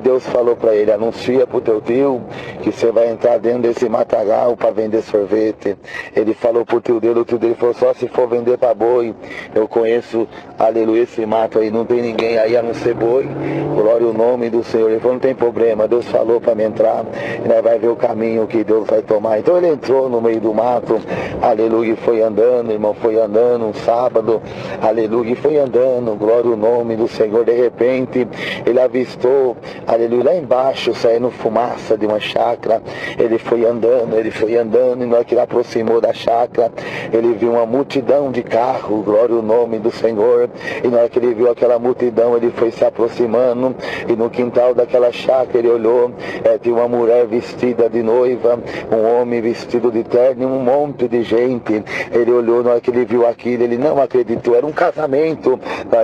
Deus falou para ele, anuncia para o teu tio que você vai entrar dentro desse matagal para vender sorvete. Ele falou para o tio dele falou, só se for vender para boi. Eu conheço, aleluia, esse mato aí, não tem ninguém aí a não ser boi. Glória ao nome do Senhor. Ele falou, não tem problema, Deus falou para me entrar, e nós vai ver o caminho que Deus vai tomar. Então ele entrou no meio do mato, aleluia, e foi andando, irmão, foi andando um sábado, aleluia, e foi andando, glória ao nome do Senhor. De repente ele avistou, aleluia, lá embaixo saindo fumaça de uma chácara. Ele foi andando, e na hora que ele aproximou da chácara, ele viu uma multidão de carros, glória ao nome do Senhor. E na hora que ele viu aquela multidão, ele foi se aproximando, e no quintal daquela chácara ele olhou, tinha uma mulher vestida de noiva, um homem vestido de terno, um monte de gente. Ele olhou, na hora que ele viu aquilo, ele não acreditou, era um casamento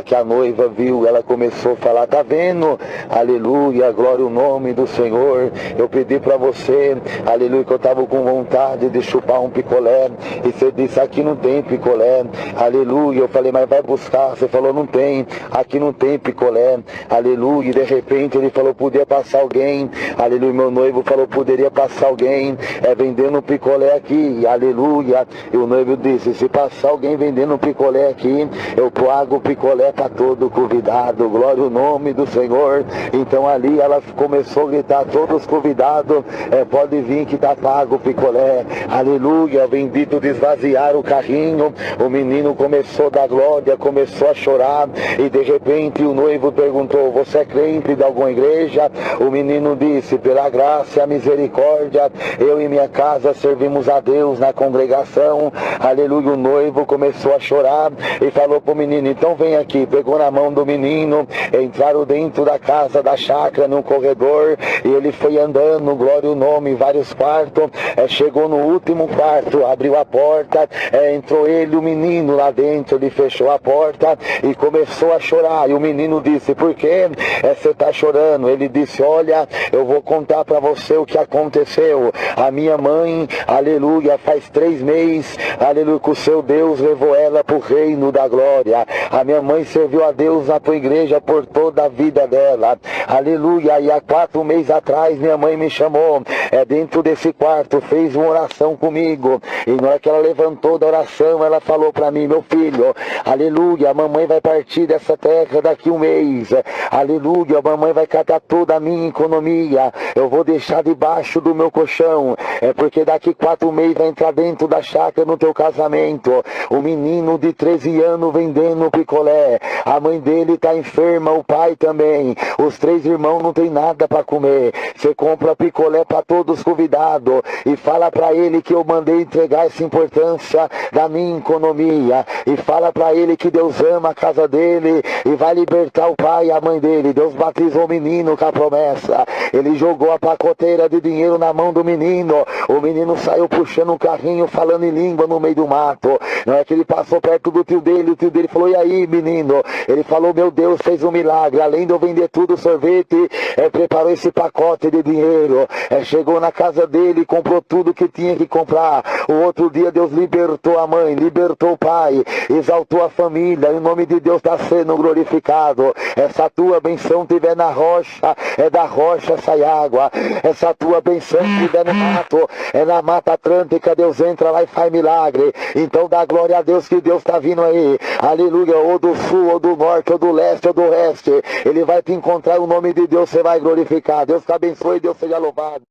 que a noiva viu. Ela começou a falar, tá vendo? Aleluia, glória ao nome do Senhor. Eu pedi para você, aleluia, que eu estava com vontade de chupar um picolé, e você disse, aqui não tem picolé, aleluia. Eu falei, mas vai buscar. Você falou, não tem, aqui não tem picolé, aleluia. E de repente ele falou, podia passar alguém, aleluia. Meu noivo falou, poderia passar alguém vendendo um picolé aqui, aleluia. E o noivo disse, se passar alguém vendendo um picolé aqui, eu água, picolé para todo convidado. Glória ao nome do Senhor. Então ali ela começou a gritar, todos convidados, pode vir que tá pago o picolé. Aleluia, bendito, desvaziar o carrinho. O menino começou a dar glória, começou a chorar, e de repente o noivo perguntou, você é crente de alguma igreja? O menino disse, pela graça e a misericórdia, eu e minha casa servimos a Deus na congregação. Aleluia, o noivo começou a chorar e falou pro menino, então vem aqui. Pegou na mão do menino, entraram dentro da casa da chácara, no corredor, e ele foi andando, glória ao nome, vários quartos, chegou no último quarto, abriu a porta, entrou ele, o menino lá dentro, ele fechou a porta e começou a chorar. E o menino disse, por que você está chorando? Ele disse, olha, eu vou contar para você o que aconteceu. A minha mãe, aleluia, faz 3 meses, aleluia, que o seu Deus levou ela para o reino da glória. A minha mãe serviu a Deus na tua igreja por toda a vida dela, aleluia. E há 4 meses atrás minha mãe me chamou, dentro desse quarto, fez uma oração comigo, e na hora que ela levantou da oração, ela falou para mim, meu filho, aleluia, a mamãe vai partir dessa terra daqui 1 mês, aleluia, a mamãe vai catar toda a minha economia, eu vou deixar debaixo do meu colchão, porque daqui 4 meses vai entrar dentro da chácara no teu casamento, o menino de 13 anos vendendo picolé, a mãe dele está enferma, o pai também, os 3 irmãos não tem nada para comer, você compra picolé para todos os convidados, e fala para ele que eu mandei entregar essa importância da minha economia, e fala para ele que Deus ama a casa dele, e vai libertar o pai e a mãe dele. Deus batizou o menino com a promessa, ele jogou a pacoteira de dinheiro na mão do menino, o menino saiu puxando um carrinho, falando em língua no meio do mato. Não é que ele passou perto do tio dele, o tio dele falou, e aí menino? Ele falou, meu Deus fez um milagre, além de eu vender tudo sorvete, preparou esse pacote de dinheiro, chegou na casa dele, comprou tudo que tinha que comprar. O outro dia Deus libertou a mãe, libertou o pai, exaltou a família, e o nome de Deus está sendo glorificado. Essa tua benção estiver na rocha, da rocha sai água. Essa tua benção estiver no mato, na Mata Atlântica, Deus entra lá e faz milagre. Então dá glória a Deus que Deus está vindo aí, aleluia, ou do sul, ou do norte, ou do leste, ou do oeste, ele vai te encontrar, o nome de Deus você vai glorificar. Deus te abençoe, Deus seja louvado.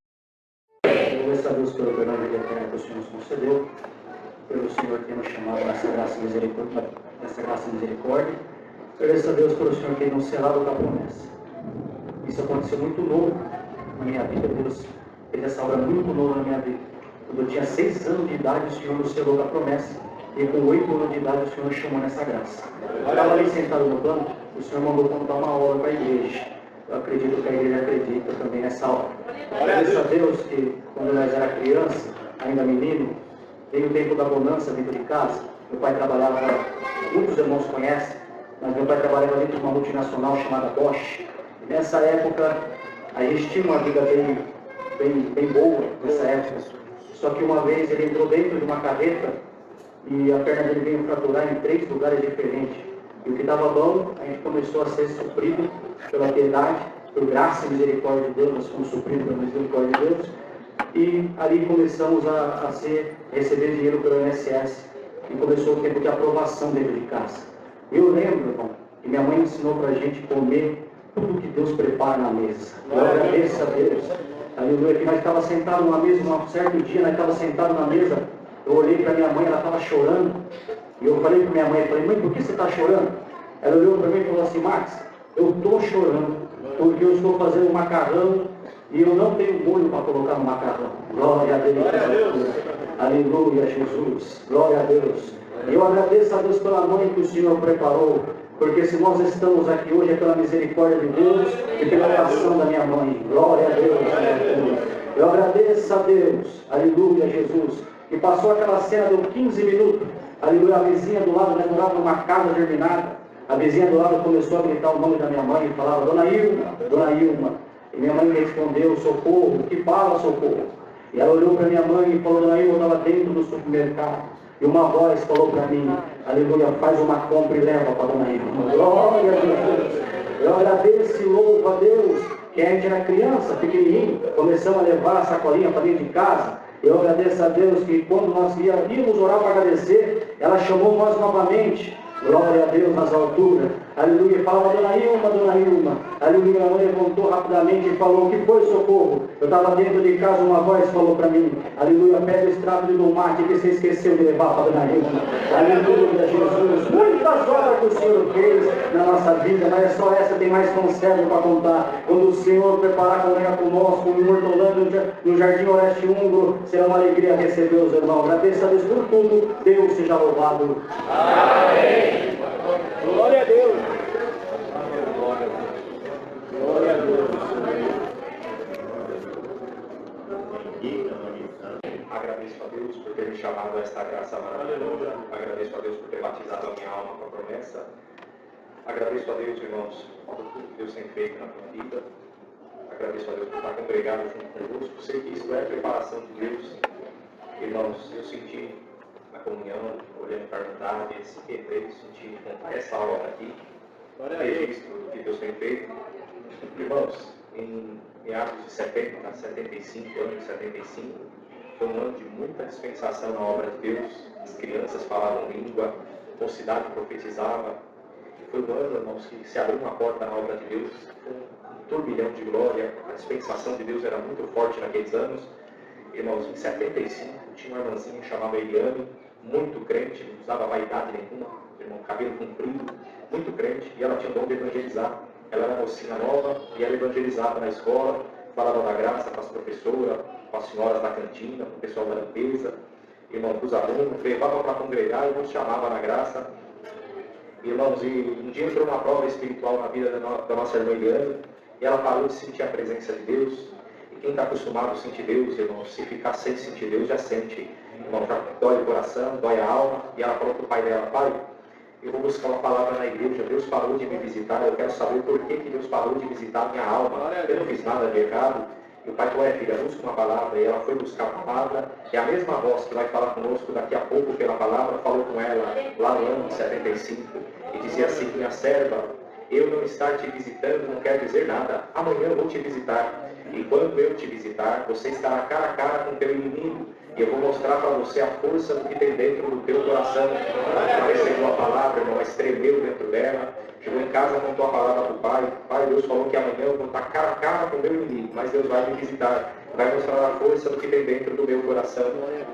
Agradeço a Deus pelo perdão de eterno que o Senhor nos concedeu, pelo Senhor ter nos chamado nessa graça e misericórdia. Agradeço a Deus pelo Senhor ter nos selado com a promessa. Isso aconteceu muito novo na minha vida. Deus fez essa obra muito nova na minha vida. Quando eu tinha 6 anos de idade, o Senhor nos selou com a promessa. E com 8 anos de idade, o Senhor nos chamou nessa graça. Eu estava ali sentado no banco, o Senhor mandou contar uma hora para a igreja. Eu acredito que a igreja acredita também nessa hora. Agradeço a Deus que, quando nós era criança, ainda menino, veio o tempo da bonança dentro de casa. Meu pai trabalhava, muitos irmãos conhecem, mas meu pai trabalhava dentro de uma multinacional chamada Bosch. E nessa época, a gente tinha uma vida bem boa, nessa época. Só que uma vez ele entrou dentro de uma carreta e a perna dele veio fraturar em 3 lugares diferentes. E o que estava bom, a gente começou a ser suprido pela piedade, por graça e misericórdia de Deus, nós fomos supridos pela misericórdia de Deus. E ali começamos a receber dinheiro pelo INSS. E começou o tempo de aprovação dentro de casa. Eu lembro, irmão, que minha mãe ensinou para a gente comer tudo que Deus prepara na mesa. Eu agradeço a Deus. Aleluia, que nós estávamos sentados numa mesa, um certo dia, nós estávamos sentados na mesa. Eu olhei para minha mãe, ela estava chorando. E eu falei para minha mãe, mãe, por que você está chorando? Ela olhou para mim e falou assim, Max, eu estou chorando porque eu estou fazendo um macarrão e eu não tenho molho para colocar no macarrão. Glória a Deus. Aleluia, Jesus. Glória a Deus. E eu agradeço a Deus pela mãe que o Senhor preparou, porque se nós estamos aqui hoje é pela misericórdia de Deus e pela oração da minha mãe. Glória a Deus. Eu agradeço a Deus. Aleluia, Jesus. E passou aquela cena, deu 15 minutos. Aleluia, a vizinha do lado, nós morávamos numa casa germinada. A vizinha do lado começou a gritar o nome da minha mãe e falava, Dona Ilma, Dona Ilma. E minha mãe me respondeu, socorro, que fala socorro? E ela olhou para minha mãe e falou, Dona Ilma, eu estava dentro do supermercado. E uma voz falou para mim, aleluia, faz uma compra e leva para Dona Ilma. Glória a Deus. Eu agradeço e louvo a Deus, que a gente era criança, pequenininho, começamos a levar a sacolinha para dentro de casa. Eu agradeço a Deus que quando nós íamos orar para agradecer, ela chamou nós novamente. Glória a Deus nas alturas. Aleluia. Fala, dona Ilma. Aleluia. Minha mãe levantou rapidamente e falou: o que foi, socorro? Eu estava dentro de casa, uma voz falou para mim: aleluia, pega o extrato de tomate que você esqueceu de levar para dona Ilma. Aleluia, Jesus. Muitas obras que o Senhor fez na nossa vida, mas é só essa, tem mais conserva para contar. Quando o Senhor preparar comunhão conosco, em Hortolândia, no Jardim Oeste Húngaro, será uma alegria receber os irmãos. Agradeço a Deus por tudo. Deus seja louvado. Amém. Glória a Deus. Glória a Deus. Agradeço a Deus por ter me chamado a esta graça maravilhosa. Agradeço a Deus por ter batizado a minha alma com a promessa. Agradeço a Deus, irmãos, por tudo que Deus tem feito na minha vida. Agradeço a Deus por estar congregado junto conosco. Sei que isso é a preparação de Deus. Irmãos, eu senti na comunhão, olhando para a unidade, esse Q3, senti contar essa obra aqui, registro do que Deus tem feito. Irmãos, em meados de 70, 75, ano de 75, foi um ano de muita dispensação na obra de Deus. As crianças falavam língua, a mocidade profetizava. Foi um ano, irmãos, que se abriu uma porta na obra de Deus, um turbilhão de glória. A dispensação de Deus era muito forte naqueles anos. Irmãos, em 75, tinha uma irmãzinha que chamava Eliane, muito crente, não usava vaidade nenhuma, irmão, cabelo comprido, muito crente, e ela tinha o dom de evangelizar. Ela era mocinha nova e ela evangelizava na escola, falava da graça para as professoras, para as senhoras da cantina, para o pessoal da limpeza, irmão, para os alunos, levava para congregar e nos chamava na graça. Irmãos, e um dia entrou uma prova espiritual na vida da nossa irmã Eliane, e ela parou de sentir a presença de Deus. Quem está acostumado a sentir Deus, irmão, se ficar sem sentir Deus, já sente. Irmão, já dói o coração, dói a alma. E ela falou para o pai dela: pai, eu vou buscar uma palavra na igreja. Deus parou de me visitar. Eu quero saber por que Deus parou de visitar a minha alma. Eu não fiz nada de errado. E o pai falou: filha, busca uma palavra. E ela foi buscar a palavra. E a mesma voz que vai falar conosco daqui a pouco pela palavra, falou com ela lá no ano de 75. E dizia assim: minha serva, eu não estar te visitando não quer dizer nada. Amanhã eu vou te visitar. E quando eu te visitar, você estará cara a cara com o teu inimigo. E eu vou mostrar para você a força do que tem dentro do teu coração. Ela recebeu a palavra, irmão, ela estremeu dentro dela. Chegou em casa, contou a palavra para o pai. Pai, Deus falou que amanhã eu vou estar cara a cara com o meu inimigo. Mas Deus vai me visitar. Vai mostrar a força do que tem dentro do meu coração.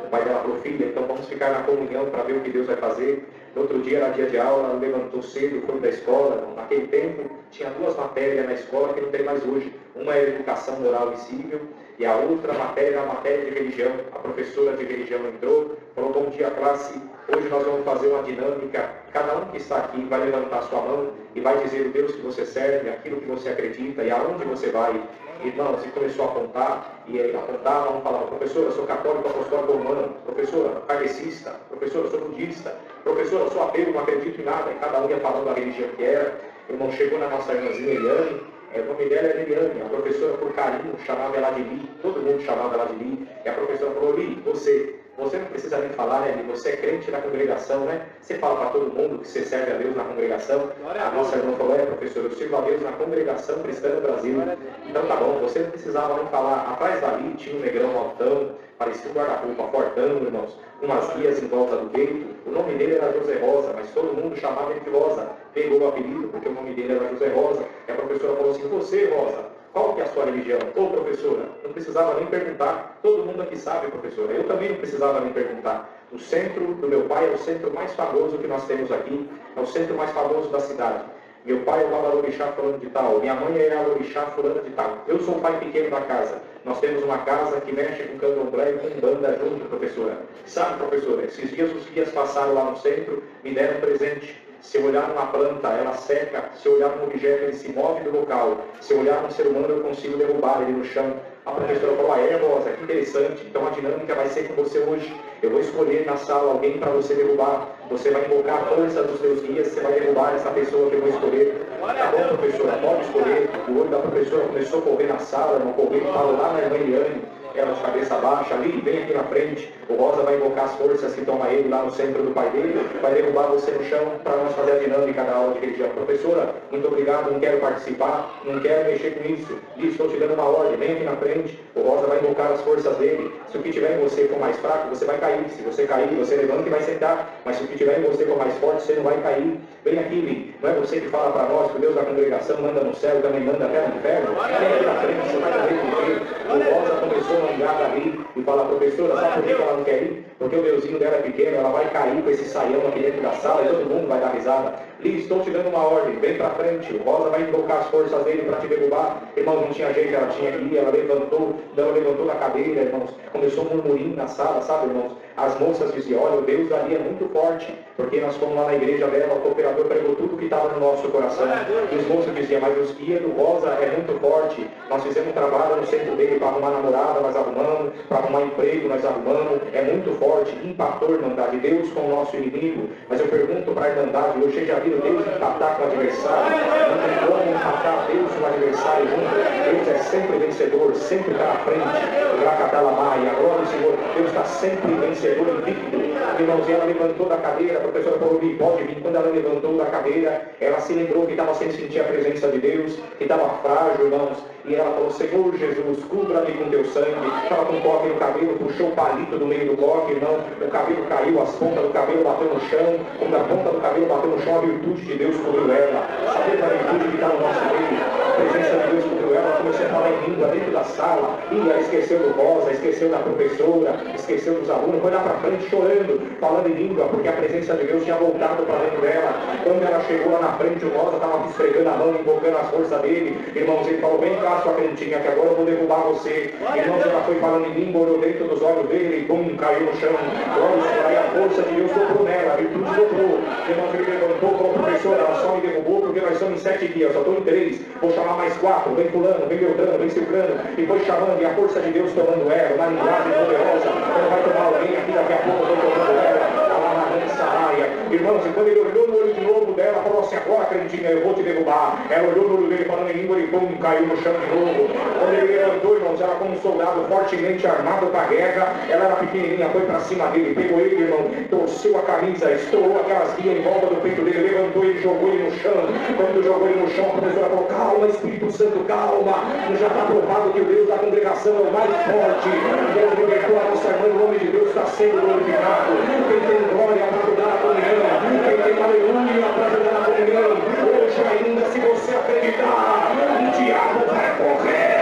O pai dela falou: filha, então vamos ficar na comunhão para ver o que Deus vai fazer. No outro dia era dia de aula, ela levantou cedo, foi da escola. Naquele tempo tinha duas matérias na escola que não tem mais hoje. Uma é educação moral e civil, e a outra matéria é a matéria de religião. A professora de religião entrou, falou: bom dia, classe. Hoje nós vamos fazer uma dinâmica. Cada um que está aqui vai levantar sua mão e vai dizer o Deus que você serve, aquilo que você acredita e aonde você vai. Irmãos, e começou a apontar, e aí apontava, um falava: professora, eu sou católico apostólico romano, professora, kardecista, professora, eu sou budista, professora, eu sou ateu, não acredito em nada. E cada um ia falando a religião que era. Irmão, chegou na nossa irmãzinha Eliane, o nome dela é Eliane, a professora por carinho chamava ela de Li, todo mundo chamava ela de Li, e a professora falou: Li, você não precisa nem falar, né, Li? Você é crente na congregação, né? Você fala para todo mundo que você serve a Deus na congregação. A nossa irmã falou: professor, eu sirvo a Deus na congregação cristã no Brasil. Então tá bom, você não precisava nem falar. Atrás dali tinha um negrão altão, parecia um guarda-roupa fortão, irmãos, umas guias em volta do peito. O nome dele era José Rosa, mas todo mundo chamava ele de Rosa. Pegou o apelido porque o nome dele era José Rosa. E a professora falou assim: você, Rosa, qual que é a sua religião? Ô, professora, não precisava nem perguntar. Todo mundo aqui sabe, professora. Eu também não precisava nem perguntar. O centro do meu pai é o centro mais famoso que nós temos aqui. É o centro mais famoso da cidade. Meu pai é o Babalorixá fulano de tal. Minha mãe é a Lorixá fulano de tal. Eu sou o pai pequeno da casa. Nós temos uma casa que mexe com candomblé e com banda junto, professora. Sabe, professora, esses dias os guias passaram lá no centro, me deram um presente. Se eu olhar numa planta, ela seca. Se eu olhar num objeto, ele se move do local. Se eu olhar num ser humano, eu consigo derrubar ele no chão. A professora falou: Rosa, que interessante. Então a dinâmica vai ser com você hoje. Eu vou escolher na sala alguém para você derrubar. Você vai invocar a força dos seus guias, você vai derrubar essa pessoa que eu vou escolher. Tá bom, professora, pode escolher. O olho da professora começou a correr na sala, não correu, falou lá na irmã Eliane. ela de cabeça baixa ali, vem aqui na frente. O Rosa vai invocar as forças que toma ele lá no centro do pai dele, vai derrubar você no chão para nós fazer a dinâmica da aula de religião. Professora, muito obrigado, não quero participar, não quero mexer com isso. Diz, estou te dando uma ordem, vem aqui na frente. O Rosa vai invocar as forças dele. Se o que tiver em você for mais fraco, você vai cair. Se você cair, você levanta e vai sentar. Mas se o que tiver em você for mais forte, você não vai cair. Vem aqui, Li. Não é você que fala para nós que o Deus da congregação manda no céu e também manda até no inferno? Vem aqui na frente, você vai também cumprir. O Rosa começou a andar dali e fala, professora, sabe por que ela não quer ir? Porque o Deusinho dela é pequeno, ela vai cair com esse saião aqui dentro da sala e todo mundo vai dar risada. Li, estou te dando uma ordem, vem pra frente. O Rosa vai invocar as forças dele para te derrubar. Irmãos, não tinha jeito, ela tinha que ir, ela levantou da cadeira, irmãos. Começou um murmurinho na sala, sabe, irmãos? As moças diziam, olha, o Deus ali é muito forte, porque nós fomos lá na igreja dela, o cooperador pregou tudo que estava no nosso coração. E os moços diziam, mas os guias do Rosa é muito forte. Nós fizemos um trabalho no centro dele para arrumar namorada, nós arrumamos, para arrumar emprego, nós arrumamos. É muito forte, impactou a Irmandade, Deus com o nosso inimigo. Mas eu pergunto para a Irmandade, hoje já viram Deus empatar com o adversário? Não tem como empatar Deus com o adversário junto. Deus é sempre vencedor, sempre está à frente. Gracatalamai, a glória do Senhor, Deus está sempre vencedor, invicto. Irmãos, ela levantou da cadeira, a professora falou, pode vir. Quando ela levantou da cadeira, ela se lembrou que estava sem sentir a presença de Deus, que estava frágil, irmãos. E ela falou, Senhor Jesus, cubra-me com teu sangue. Estava com um coque no cabelo, puxou o palito do meio do coque, irmão. O cabelo caiu, as pontas do cabelo bateu no chão. Quando a ponta do cabelo bateu no chão, a virtude de Deus cobriu ela. Saber da virtude que está no nosso meio. A presença de Deus cobriu ela, começou a falar em língua dentro da sala. E ela esqueceu do Rosa, esqueceu da professora, esqueceu dos alunos. Foi lá para frente chorando, falando em língua, porque a presença de Deus tinha voltado para dentro dela. Quando ela chegou lá na frente, o Rosa estava esfregando a mão, invocando as forças dele. Irmãos, ele falou, vem cá, sua crentinha, que agora eu vou derrubar você. Irmãos, ela foi falando em língua, olhou dentro dos olhos dele e bum, caiu no chão. Glória, aí a força de Deus dobrou nela, a virtude dobrou. Irmãos, ele levantou, falou, professora, ela só me derrubou porque nós somos em 7 dias, só estou em 3. Vou chamar mais 4, vem fulano, vem Beltrano, vem Silvano. E foi chamando, e a força de Deus tomando ela, uma linguagem poderosa. Quando vai tomar alguém aqui, daqui a pouco eu vou tomando ela. Irmãos, e quando ele olhou no olho de novo dela, falou assim, agora crentinha, eu vou te derrubar. Ela olhou no olho dele falando em língua, ele bum, caiu no chão de novo. Quando ele levantou, irmãos, ela como um soldado fortemente armado para a guerra, ela era pequenininha, foi para cima dele, pegou ele, irmão, torceu a camisa, estourou aquelas guias em volta do peito dele, levantou ele, jogou ele no chão. Quando jogou ele no chão, a professora falou, calma, Espírito Santo, calma. Já está provado que o Deus da congregação é o mais forte. Deus libertou a nossa irmã, o nome de Deus está sendo glorificado. Quem tem glória para ajudar a comunhão, quem tem aleluia para ajudar a comunhão, hoje ainda, se você acreditar, o diabo vai correr.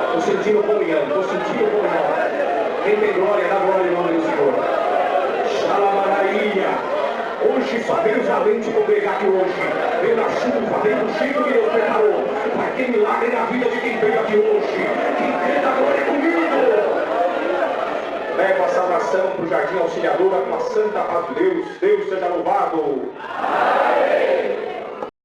Estou sentindo comunhão, estou sentindo comunhão. Quem tem glória, dá glória em nome do Senhor. Xalamaraia. Hoje só veio os valentes congregar aqui hoje. Veio na chuva, veio no jeito que Deus preparou. Vai ter milagre na vida de quem veio aqui hoje. Quem crê da glória comigo. Leva essa oração para o Jardim Auxiliadora com a santa paz de Deus. Deus seja louvado. Amém.